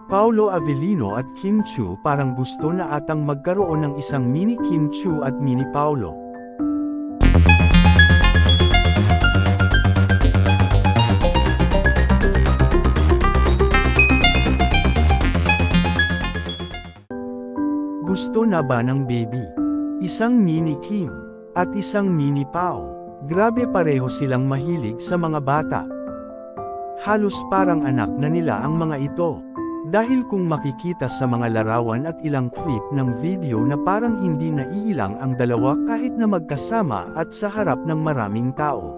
Paolo Avellino at Kim Chiu parang gusto na atang magkaroon ng isang mini Kim Chiu at mini Paolo. Gusto na ba ng baby? Isang mini Kim at isang mini Pao. Grabe, pareho silang mahilig sa mga bata. Halos parang anak na nila ang mga ito. Dahil kung makikita sa mga larawan at ilang clip ng video na parang hindi naiilang ang dalawa kahit na magkasama at sa harap ng maraming tao.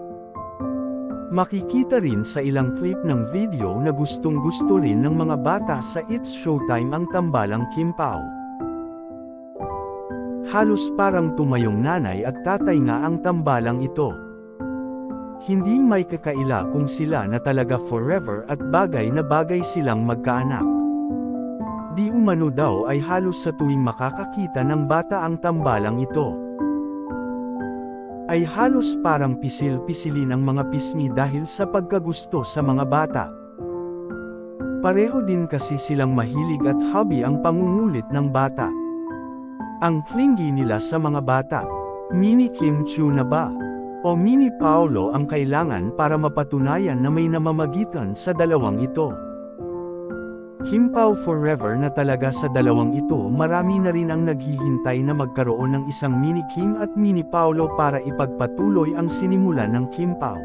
Makikita rin sa ilang clip ng video na gustong-gusto rin ng mga bata sa It's Showtime ang tambalang Kim Pao. Halos parang tumayong nanay at tatay nga ang tambalang ito. Hindi may kakaila kung sila na talaga forever at bagay na bagay silang magkaanak. Di umano daw ay halos sa tuwing makakakita ng bata ang tambalang ito, ay halos parang pisil-pisilin ang mga pisngi dahil sa pagkagusto sa mga bata. Pareho din kasi silang mahilig at hobby ang pangungulit ng bata. Ang clingy nila sa mga bata. Mini Kim Chiu na ba? O mini Paolo ang kailangan para mapatunayan na may namamagitan sa dalawang ito? Kim Pao forever na talaga sa dalawang ito. Marami na rin ang naghihintay na magkaroon ng isang mini Kim at mini Paolo para ipagpatuloy ang sinimulan ng Kim Pao.